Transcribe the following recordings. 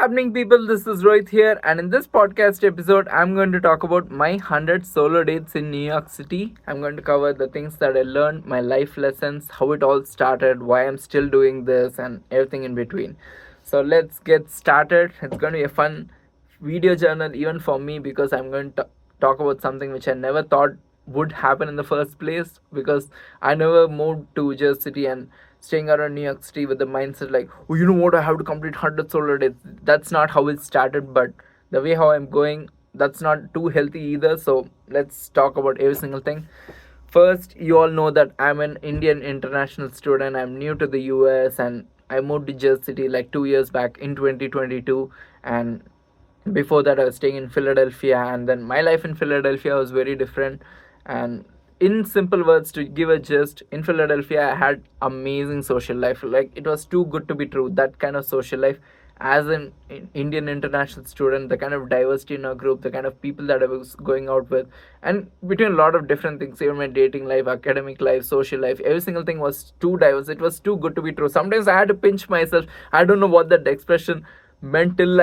happening, people? This is Rohit here, and in this podcast episode, I'm going to talk about my 100 solo dates in New York City. I'm going to cover the things that I learned, my life lessons, how it all started, why I'm still doing this, and everything in between. So, let's get started. It's going to be a fun video journal, even for me, because I'm going to talk about something which I never thought would happen in the first place because I never moved to Jersey City and staying around New York City with the mindset like, oh, you know what, I have to complete 100 solar days. That's not how it started, but the way how I'm going, that's not too healthy either. So let's talk about every single thing. First, you all know that I'm an Indian international student. I'm new to the US and I moved to Jersey City like 2 years back in 2022. And before that, I was staying in Philadelphia, and then my life in Philadelphia was very different. And in simple words, to give a gist, in Philadelphia I had amazing social life. Like, it was too good to be true, that kind of social life. As an Indian international student, the kind of diversity in our group, the kind of people that I was going out with, and between a lot of different things, even my dating life, academic life, social life, every single thing was too diverse. It was too good to be true. Sometimes I had to pinch myself. I don't know what that expression meant till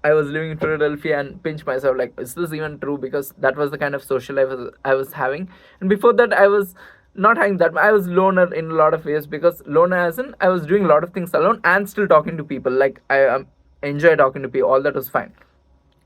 I was living in Philadelphia and pinch myself like, is this even true? Because that was the kind of social life I was having. And before that, I was not having that. I was loner in a lot of ways, because loner as in I was doing a lot of things alone and still talking to people. Like, I enjoy talking to people. All that was fine.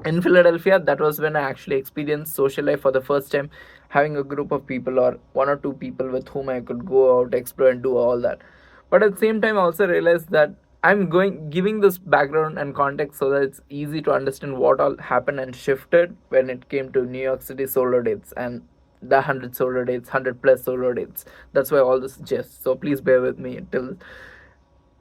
In Philadelphia, that was when I actually experienced social life for the first time, having a group of people or one or two people with whom I could go out, explore, and do all that. But at the same time, I also realized that I'm going giving this background and context so that it's easy to understand what all happened and shifted when it came to New York City solo dates and the 100 solo dates, 100 plus solo dates. That's why all this just. So please bear with me until.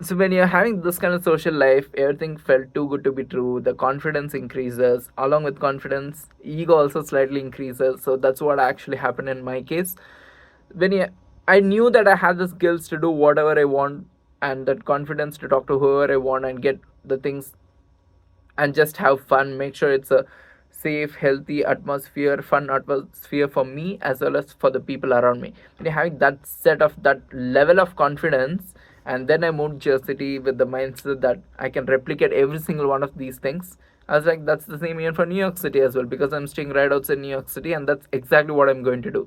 So when you're having this kind of social life, everything felt too good to be true. The confidence increases. Along with confidence, ego also slightly increases. So that's what actually happened in my case. When you, I knew that I had the skills to do whatever I want, and that confidence to talk to whoever I want and get the things and just have fun. Make sure it's a safe, healthy atmosphere, fun atmosphere for me as well as for the people around me. When you're having that set of that level of confidence, and then I moved to Jersey City with the mindset that I can replicate every single one of these things. I was like, that's the same even for New York City as well, because I'm staying right outside New York City, and that's exactly what I'm going to do.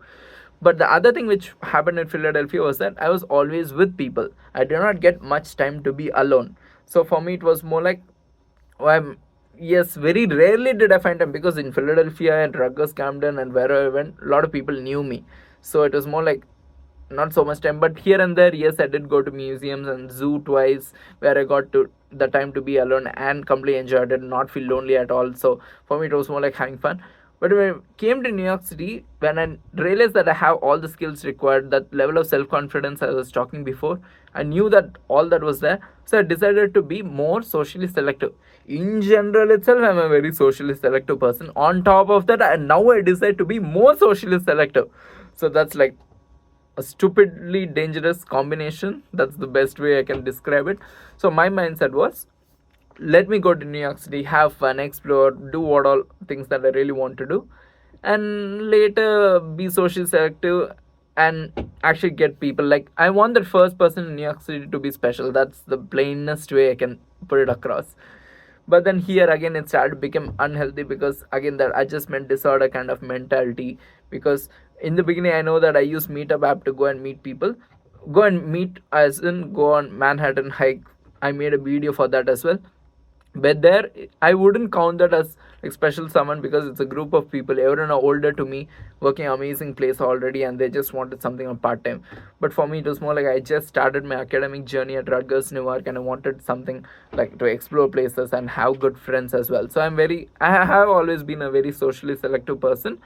But the other thing which happened in Philadelphia was that I was always with people. I did not get much time to be alone. So for me, it was more like, oh, yes, very rarely did I find time, because in Philadelphia and Rutgers, Camden, and wherever I went, a lot of people knew me. So it was more like not so much time. But here and there, yes, I did go to museums and zoo twice, where I got to the time to be alone and completely enjoyed it, not feel lonely at all. So for me, it was more like having fun. But when I came to New York City, when I realized that I have all the skills required, that level of self confidence I was talking before, I knew that all that was there. So I decided to be more socially selective. In general itself, I'm a very socially selective person. On top of that, now I decide to be more socially selective. So that's like a stupidly dangerous combination. That's the best way I can describe it. So my mindset was, let me go to New York City, have fun, explore, do what all things that I really want to do, and later be socially selective and actually get people. Like, I want that first person in New York City to be special. That's the plainest way I can put it across. But then here again, it started to become unhealthy, because again, that adjustment disorder kind of mentality. Because in the beginning, I know that I use Meetup app to go and meet people, go and meet as in go on Manhattan hike. I made a video for that as well. But there, I wouldn't count that as like special someone, because it's a group of people, everyone are older to me, working amazing place already, and they just wanted something on part-time. But for me, it was more like I just started my academic journey at Rutgers, Newark, and I wanted something like to explore places and have good friends as well. So I have always been a very socially selective person.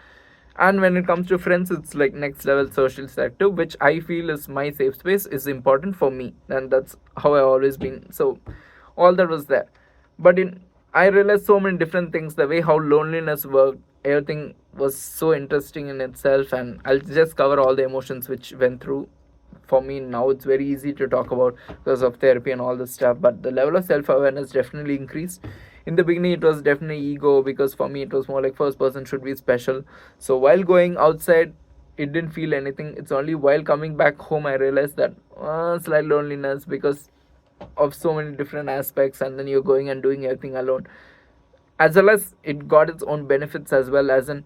And when it comes to friends, it's like next level social selective, which I feel is my safe space, is important for me, and that's how I always been. So all that was there. But in I realized so many different things, the way how loneliness worked, everything was so interesting in itself. And I'll just cover all the emotions which went through for me. Now it's very easy to talk about because of therapy and all this stuff, but the level of self-awareness definitely increased. In the beginning, it was definitely ego, because for me it was more like first person should be special. So while going outside, it didn't feel anything. It's only while coming back home I realized that slight loneliness, because of so many different aspects, and then you're going and doing everything alone, as well as it got its own benefits as well. As in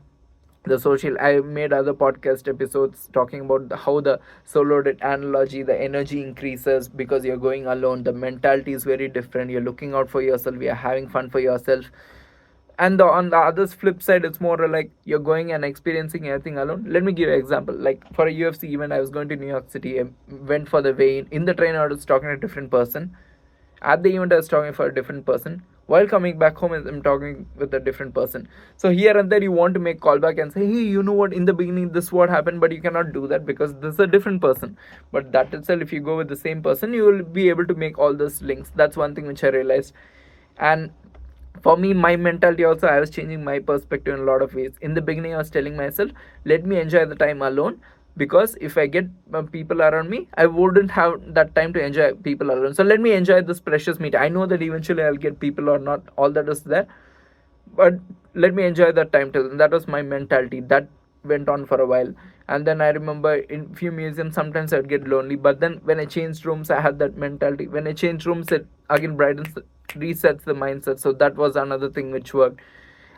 the social, I made other podcast episodes talking about how the solo date analogy, the energy increases because you're going alone, the mentality is very different, you're looking out for yourself, you're having fun for yourself. And on the other flip side, it's more like you're going and experiencing everything alone. Let me give you an example. Like for a UFC event, I was going to New York City. I went for the weigh in the train. I was talking to a different person. At the event, I was talking for a different person. While coming back home, I'm talking with a different person. So here and there, you want to make callback and say, hey, you know what, in the beginning this what happened, but you cannot do that because this is a different person. But that itself, if you go with the same person, you will be able to make all those links. That's one thing which I realized. And for me, my mentality also, I was changing my perspective in a lot of ways. In the beginning, I was telling myself, let me enjoy the time alone, because if I get people around me, I wouldn't have that time to enjoy people alone. So let me enjoy this precious meet. I know that eventually I'll get people or not, all that is there, but let me enjoy that time till then. That was my mentality. That went on for a while. And then I remember in few museums sometimes I'd get lonely, but then when I changed rooms, I had that mentality. When I changed rooms, it again brightens, resets the mindset. So that was another thing which worked.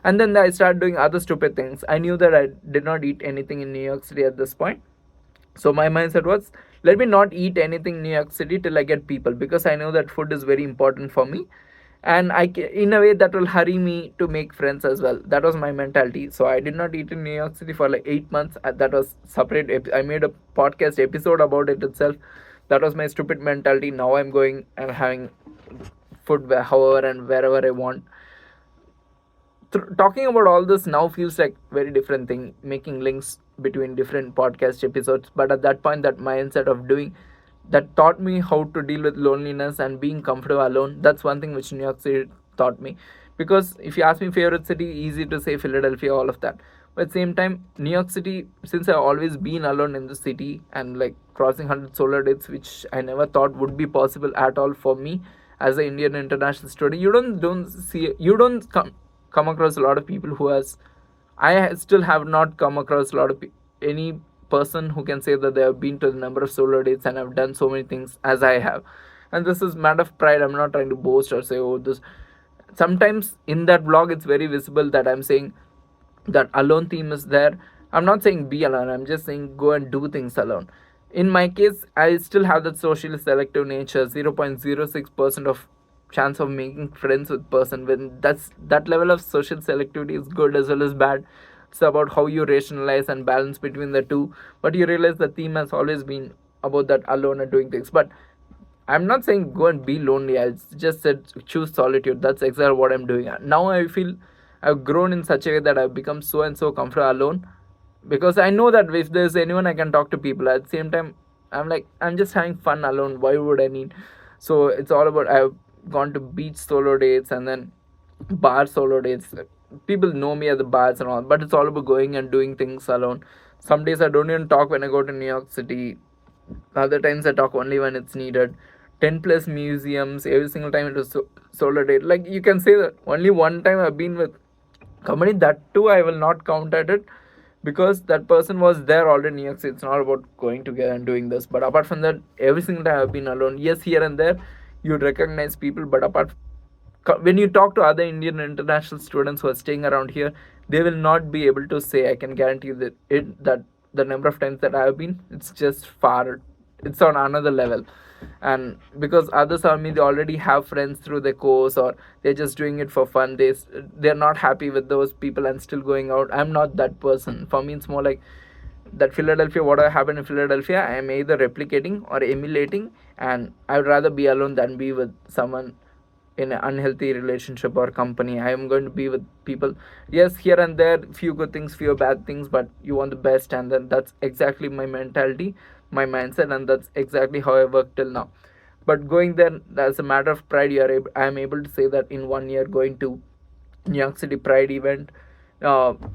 And then I started doing other stupid things. I knew that I did not eat anything in New York City at this point. So my mindset was, let me not eat anything in New York City till I get people, because I know that food is very important for me, and in a way that will hurry me to make friends as well. That was my mentality. So I did not eat in New York City for like 8 months. That was separate. I made a podcast episode about it itself. That was my stupid mentality. Now I'm going and having food however and wherever I want. Talking about all this now feels like very different thing, making links between different podcast episodes. But at that point, that mindset of doing that taught me how to deal with loneliness and being comfortable alone. That's one thing which New York City taught me. Because if you ask me favorite city, easy to say Philadelphia, all of that. But at the same time, New York City, since I've always been alone in the city and like crossing 100 solar dates, which I never thought would be possible at all for me as an Indian international student, you don't come across a lot of people who has. I still have not come across a lot of any person who can say that they have been to the number of solar dates and have done so many things as I have. And this is matter of pride. I'm not trying to boast or say, oh, this. Sometimes in that vlog, it's very visible that I'm saying that alone theme is there. I'm not saying be alone. I'm just saying go and do things alone. In my case, I still have that socially selective nature. 0.06% of chance of making friends with person. When that level of social selectivity is good as well as bad. It's about how you rationalize and balance between the two. But you realize the theme has always been about that alone and doing things. But I'm not saying go and be lonely. I just said choose solitude. That's exactly what I'm doing. Now I feel I've grown in such a way that I've become so and so comfortable alone, because I know that if there's anyone I can talk to people. At the same time, I'm like, I'm just having fun alone. Why would I need? So it's all about, I've gone to beach solo dates and then bar solo dates. People know me at the bars and all, but it's all about going and doing things alone. Some days I don't even talk when I go to New York City. Other times I talk only when it's needed. 10 plus museums, every single time it was solo date. Like you can say that only one time I've been with company, that too I will not count at it, because that person was there already in New York City. It's not about going together and doing this. But apart from that, every single time I've been alone. Yes, here and there you'd recognize people, but when you talk to other Indian international students who are staying around here, they will not be able to say. I can guarantee that the number of times that I have been, it's just far, it's on another level. And because others are me, they already have friends through the course, or they're just doing it for fun. They're not happy with those people and still going out. I'm not that person. For me, it's more like that Philadelphia, what happened in Philadelphia, I am either replicating or emulating, and I would rather be alone than be with someone in an unhealthy relationship or company. I am going to be with people. Yes, here and there, few good things, few bad things, but you want the best, and then that's exactly my mentality, my mindset, and that's exactly how I work till now. But going there as a matter of pride, I am able to say that in 1 year going to New York City Pride event,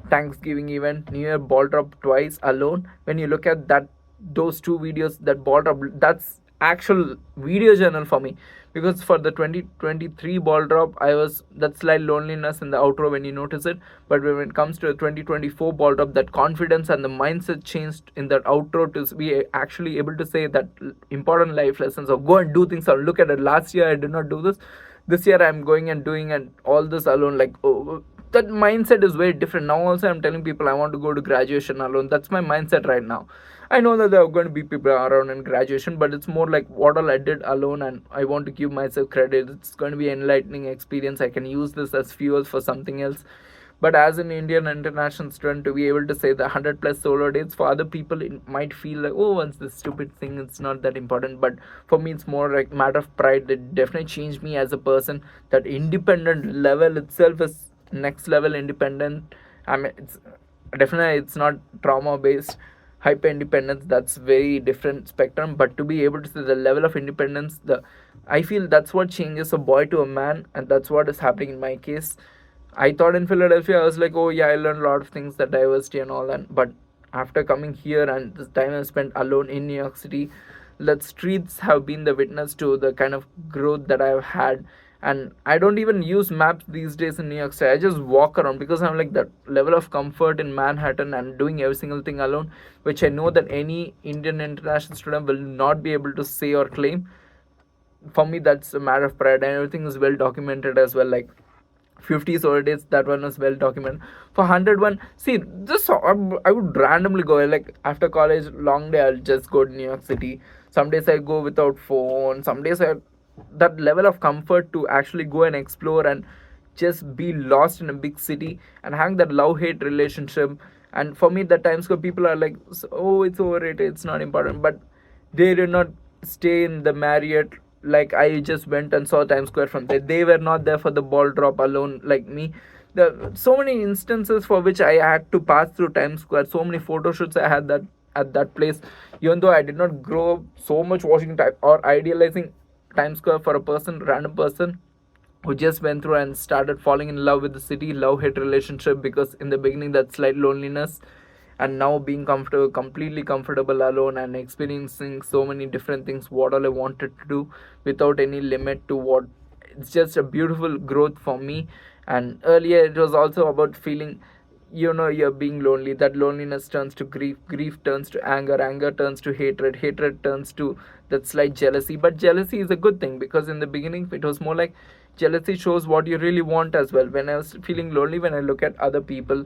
Thanksgiving event, New Year ball drop twice alone. When you look at that, those two videos, that ball drop, that's actual video journal for me, because for the 2023 ball drop, I was that slight loneliness in the outro when you notice it. But when it comes to the 2024 ball drop, that confidence and the mindset changed in that outro to be actually able to say that important life lessons of go and do things or look at it. Last year I did not do this year I'm going and doing and all this alone, like, oh, that mindset is very different now. Also, I'm telling people I want to go to graduation alone. That's my mindset right now. I know that there are going to be people around in graduation, but it's more like what all I did alone, and I want to give myself credit. It's going to be an enlightening experience. I can use this as fuel for something else. But as an Indian international student, to be able to say the 100 plus solo dates, for other people it might feel like, oh, it's this stupid thing, it's not that important. But for me, it's more like matter of pride. That definitely changed me as a person. That independent level itself is next level independent. I mean, it's not trauma based. Hyper independence, that's very different spectrum. But to be able to see the level of independence, the I feel that's what changes a boy to a man, and that's what is happening in my case. I thought in Philadelphia, I was like, oh yeah, I learned a lot of things, the diversity and all that. But after coming here and this time I spent alone in New York City, the streets have been the witness to the kind of growth that I've had. And I don't even use maps these days in New York City. I just walk around because I'm like that level of comfort in Manhattan and doing every single thing alone, which I know that any Indian international student will not be able to say or claim. For me, that's a matter of pride, and everything is well documented as well. Like 50 solo days, that one was well documented. For 101, see, just I would randomly go, like after college long day, I'll just go to New York City. Some days I go without phone, some days I, that level of comfort to actually go and explore and just be lost in a big city and having that love hate relationship. And for me, the Times Square people are like, oh, it's overrated, it's not important. But they did not stay in the Marriott. Like, I just went and saw Times Square from there. They were not there for the ball drop alone like me. There so many instances for which I had to pass through Times Square. So many photo shoots I had that at that place. Even though I did not grow up so much watching time or idealizing Times Square for a person, random person who just went through and started falling in love with the city, love hate relationship, because in the beginning that slight loneliness, and now being comfortable, completely comfortable alone and experiencing so many different things, what all I wanted to do without any limit to what. It's just a beautiful growth for me. And earlier it was also about feeling, you're being lonely. That loneliness turns to grief, grief turns to anger, anger turns to hatred, hatred turns to that slight jealousy. But jealousy is a good thing, because in the beginning it was more like jealousy shows what you really want as well. When I was feeling lonely, when I look at other people,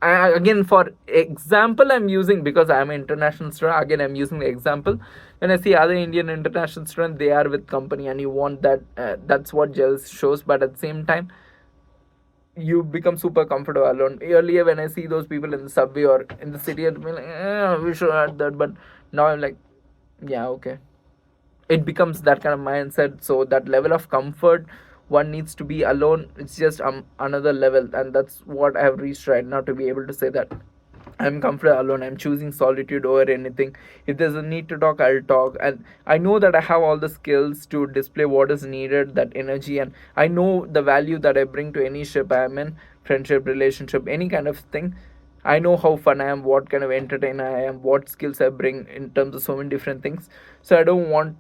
again, for example, I'm using, because I'm an international student, again I'm using the example. When I see other Indian international students, they are with company and you want that, that's what jealousy shows. But at the same time, you become super comfortable alone. Earlier, when I see those people in the subway or in the city, I'd be like, we should add that. But now I'm like, yeah, okay. It becomes that kind of mindset. So that level of comfort, one needs to be alone. It's just another level, and that's what I have reached right now, to be able to say that I'm comfortable alone. I'm choosing solitude over anything. If there's a need to talk, I'll talk. And I know that I have all the skills to display what is needed, that energy. And I know the value that I bring to any ship I'm in, friendship, relationship, any kind of thing. I know how fun I am, what kind of entertainer I am, what skills I bring in terms of so many different things. So I don't want,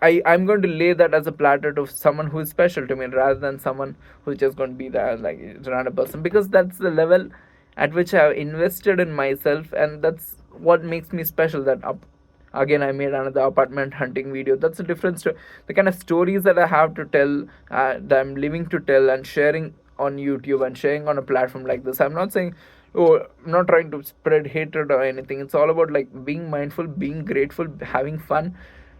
I'm going to lay that as a platter to someone who is special to me, rather than someone who's just going to be there like a random person, because that's the level at which I've invested in myself, and that's what makes me special. That up again, I made another apartment hunting video. That's a different story. The kind of stories that I have to tell, that I'm living to tell and sharing on YouTube and sharing on a platform like this. I'm not saying, oh, I'm not trying to spread hatred or anything. It's all about like being mindful, being grateful, having fun,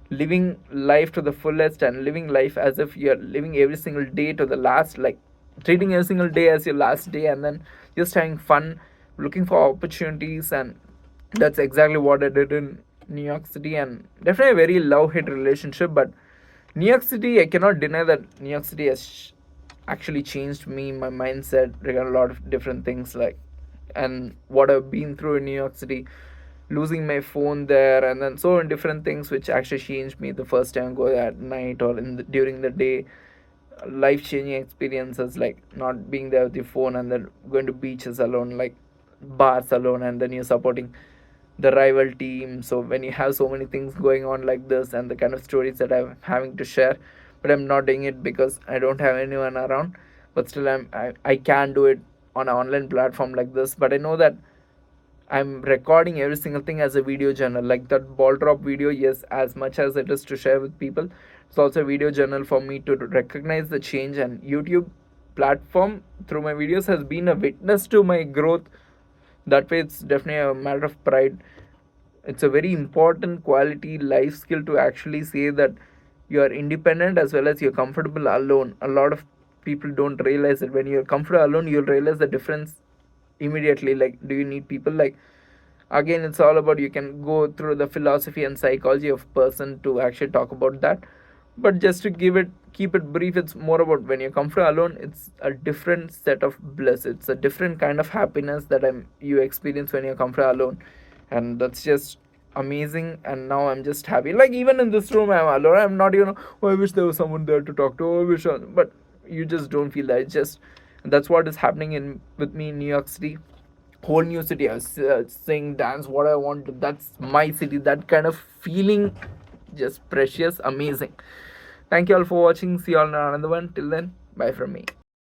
living life to the fullest, and living life as if you're living every single day to the last, like treating every single day as your last day, and then just having fun, looking for opportunities. And that's exactly what I did in New York City. And definitely a very love hate relationship. But New York City, I cannot deny that New York City has actually changed me, my mindset regarding a lot of different things, like, and what I've been through in New York City, losing my phone there, and then so many different things which actually changed me. The first time go at night or during the day, life changing experiences, like not being there with your phone, and then going to beaches alone, like bars alone, and then you're supporting the rival team. So when you have so many things going on like this, and the kind of stories that I'm having to share, but I'm not doing it because I don't have anyone around. But still, I can do it on an online platform like this. But I know that I'm recording every single thing as a video journal. Like that ball drop video, yes, as much as it is to share with people, it's also a video journal for me to recognize the change. And YouTube platform through my videos has been a witness to my growth. That way, it's definitely a matter of pride. It's a very important quality life skill to actually say that you are independent as well as you're comfortable alone. A lot of people don't realize it. When you're comfortable alone, you'll realize the difference immediately. Like, do you need people? Like, again, it's all about, you can go through the philosophy and psychology of person to actually talk about that. But just to keep it brief, it's more about when you're comfortable alone, it's a different set of bliss. It's a different kind of happiness that you experience when you're comfortable alone. And that's just amazing. And now I'm just happy. Like, even in this room, I'm alone. I'm not, oh, I wish there was someone there to talk to. Oh, I wish but you just don't feel that. It's just, that's what is happening in with me in New York City. Whole new city. I sing, dance, what I want. That's my city. That kind of feeling, just precious, amazing. Thank you all for watching. See you all in another one. Till then, bye from me.